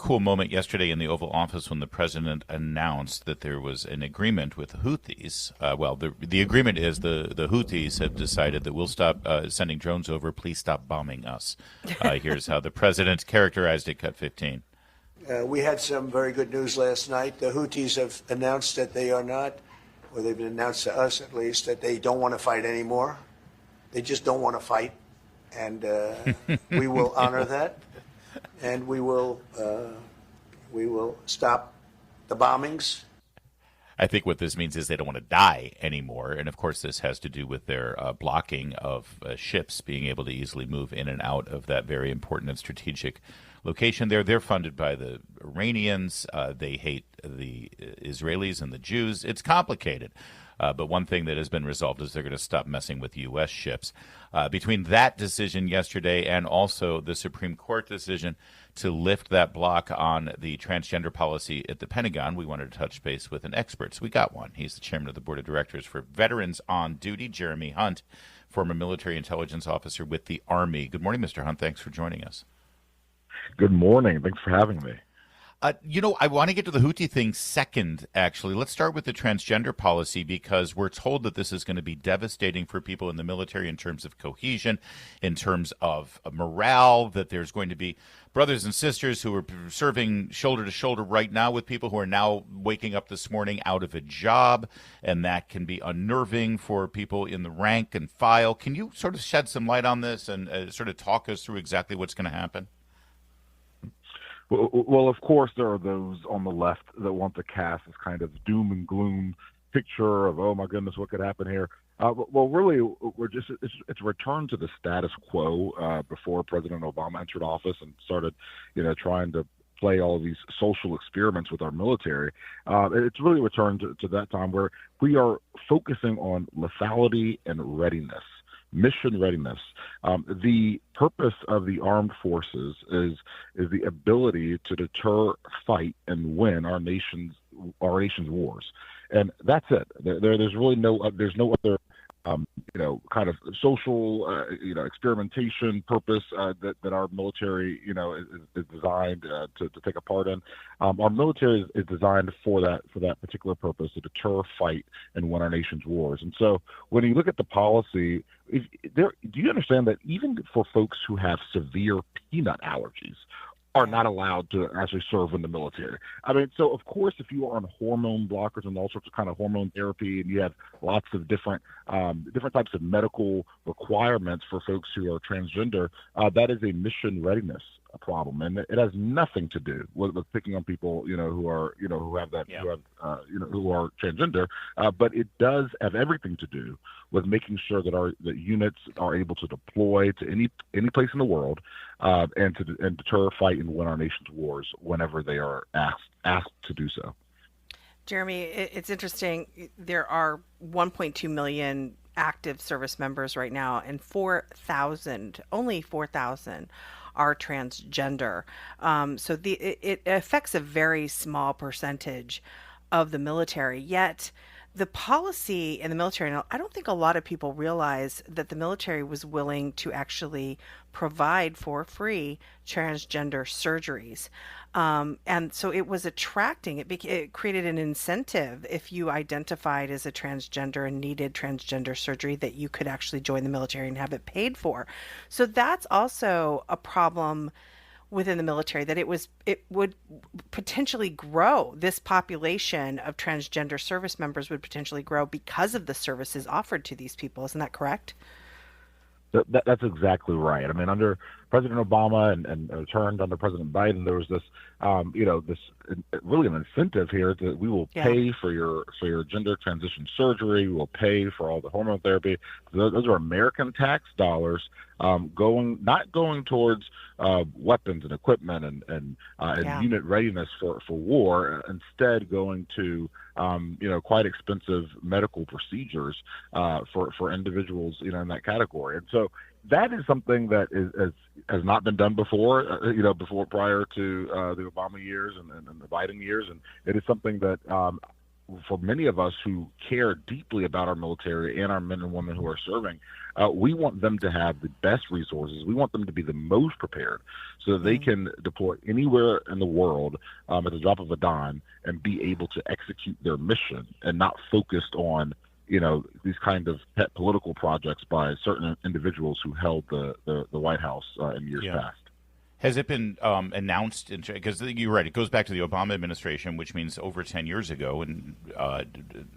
cool moment yesterday in the Oval Office when the president announced that there was an agreement with the Houthis. The agreement is the Houthis have decided that we'll stop sending drones over. Please stop bombing us. Here's how the president characterized it, Cut 15. We had some very good news last night. The Houthis have announced that they are not, or they've announced to us at least, that they don't want to fight anymore. They just don't want to fight. And we will honor that. And we will stop the bombings. I think what this means is they don't want to die anymore. And of course, this has to do with their blocking of ships being able to easily move in and out of that very important and strategic location there. They're funded by the Iranians. They hate the Israelis and the Jews. It's complicated. But one thing that has been resolved is they're going to stop messing with U.S. ships. Between that decision yesterday and also the Supreme Court decision to lift that block on the transgender policy at the Pentagon, we wanted to touch base with an expert. So we got one. He's the chairman of the board of directors for Veterans on Duty, Jeremy Hunt, former military intelligence officer with the Army. Good morning, Mr. Hunt. Thanks for joining us. Good morning. Thanks for having me. I want to get to the Houthi thing second, actually. Let's start with the transgender policy because we're told that this is going to be devastating for people in the military in terms of cohesion, in terms of morale, that there's going to be brothers and sisters who are serving shoulder to shoulder right now with people who are now waking up this morning out of a job, and that can be unnerving for people in the rank and file. Can you sort of shed some light on this and sort of talk us through exactly what's going to happen? Well, of course, there are those on the left that want to cast this kind of doom and gloom picture of, oh my goodness, what could happen here? Well, really, it's a return to the status quo before President Obama entered office and started, trying to play all of these social experiments with our military. It's really a return to that time where we are focusing on lethality and readiness. Mission readiness. The purpose of the armed forces is the ability to deter, fight, and win our nation's wars, and that's it. There's really no other kind of social experimentation purpose that our military is designed to take a part in. Our military is designed for that particular purpose, to deter, fight, and win our nation's wars. And so when you look at the policy, do you understand that even for folks who have severe peanut allergies are not allowed to actually serve in the military? I mean, so of course, if you are on hormone blockers and all sorts of kind of hormone therapy, and you have lots of different types of medical requirements for folks who are transgender, that is a mission readiness problem, and it has nothing to do with picking on people who are who have that who are transgender, but it does have everything to do with making sure that that units are able to deploy to any place in the world, and deter, fight, and win our nation's wars whenever they are asked to do so. Jeremy, it's interesting. There are 1.2 million active service members right now, and only 4,000 are transgender. So it affects a very small percentage of the military. Yet the policy in the military, and I don't think a lot of people realize that the military was willing to actually provide for free transgender surgeries. And so it was attracting, it created an incentive if you identified as a transgender and needed transgender surgery that you could actually join the military and have it paid for. So that's also a problem within the military, that it would potentially grow. This population of transgender service members would potentially grow because of the services offered to these people. Isn't that correct? That's exactly right. I mean, under President Obama and returned under President Biden, there was this, this really an incentive here that we will pay for your gender transition surgery. We will pay for all the hormone therapy. Those are American tax dollars not going towards weapons and equipment and unit readiness for war. Instead, going to quite expensive medical procedures for individuals in that category. And so that is something that has not been done before, prior to the Obama years and the Biden years, and it is something that for many of us who care deeply about our military and our men and women who are serving, we want them to have the best resources. We want them to be the most prepared so that they can deploy anywhere in the world at the drop of a dime and be able to execute their mission and not focused on these kind of pet political projects by certain individuals who held the White House in years past. Has it been announced? Because you're right, it goes back to the Obama administration, which means over 10 years ago and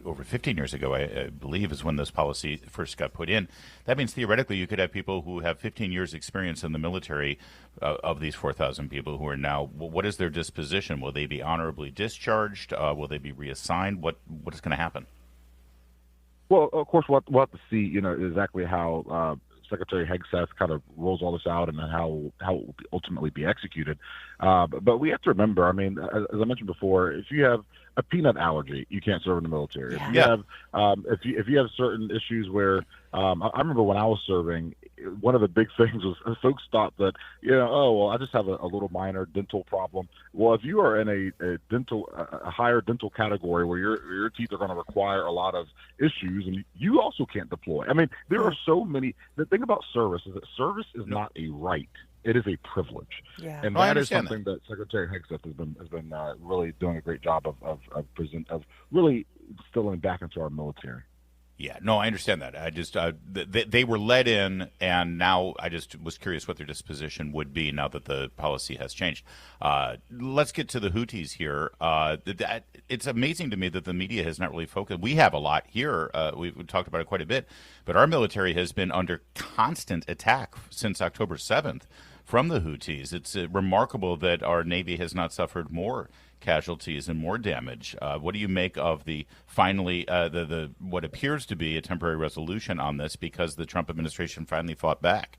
over 15 years ago, I believe, is when this policy first got put in. That means theoretically you could have people who have 15 years experience in the military of these 4,000 people who are now, what is their disposition? Will they be honorably discharged? Will they be reassigned? What is going to happen? Well, of course, we'll have to see, exactly how Secretary Hegseth kind of rolls all this out and how it will ultimately be executed. But we have to remember, I mean, as I mentioned before, if you have a peanut allergy, you can't serve in the military. If you have if you have certain issues where I remember when I was serving, one of the big things was folks thought that I just have a little minor dental problem. Well, if you are in a higher dental category where your teeth are going to require a lot of issues, and you also can't deploy. I mean, there are so many. The thing about service is that service is not a right. It is a privilege, and that is something that Secretary Hegseth has been really doing a great job of really instilling back into our military. Yeah, no, I understand that. I just they were let in, and now I just was curious what their disposition would be now that the policy has changed. Let's get to the Houthis here. It's amazing to me that the media has not really focused. We have a lot here. We've talked about it quite a bit, but our military has been under constant attack since October 7th from the Houthis. It's remarkable that our Navy has not suffered more casualties and more damage. What do you make of the finally the what appears to be a temporary resolution on this because the Trump administration finally fought back?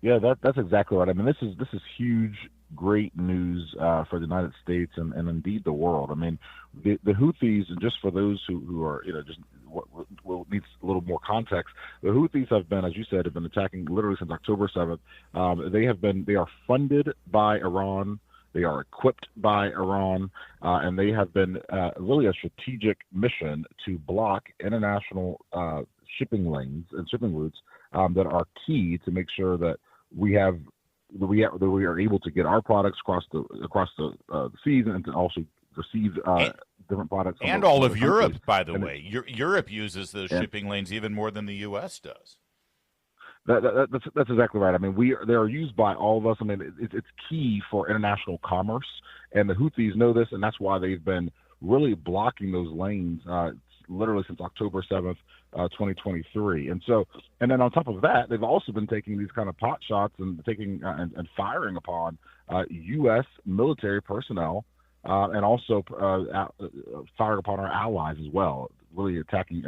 Yeah, that's exactly right. I mean, this is huge, great news for the United States and indeed the world. I mean, the Houthis, and just for those who are just will needs a little more context. The Houthis have been, as you said, have been attacking literally since October 7th. They are funded by Iran. They are equipped by Iran, and they have been really a strategic mission to block international shipping lanes and shipping routes that are key to make sure that we are able to get our products across the seas and to also receive different products. And all of Europe, by the way. Europe uses those shipping lanes even more than the U.S. does. That's exactly right. I mean, they are used by all of us. I mean, it's key for international commerce, and the Houthis know this, and that's why they've been really blocking those lanes literally since October 7th, 2023. And then on top of that, they've also been taking these kind of pot shots and taking and firing upon U.S. military personnel and also firing upon our allies as well. Really attacking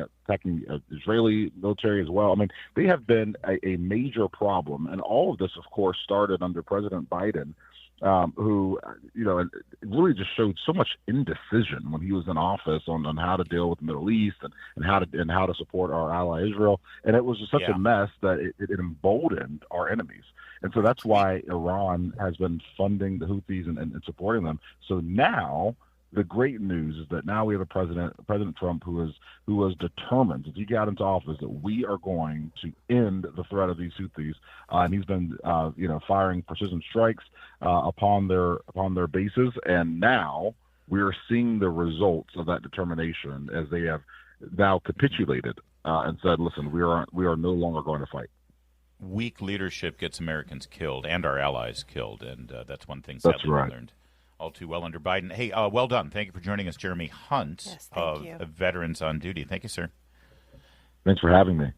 Israeli military as well. I mean, they have been a major problem, and all of this, of course, started under President Biden, who really just showed so much indecision when he was in office on how to deal with the Middle East and how to support our ally Israel, and it was just such a mess that it emboldened our enemies. And so that's why Iran has been funding the Houthis and supporting them. So now, the great news is that now we have a President Trump, who was determined, as he got into office, that we are going to end the threat of these Houthis, and he's been firing precision strikes upon their bases, and now we are seeing the results of that determination as they have now capitulated and said, "Listen, we are no longer going to fight." Weak leadership gets Americans killed and our allies killed, and that's one thing sadly we learned all too well under Biden. Hey, well done. Thank you for joining us, Jeremy Hunt of Veterans on Duty. Thank you, sir. Thanks for having me.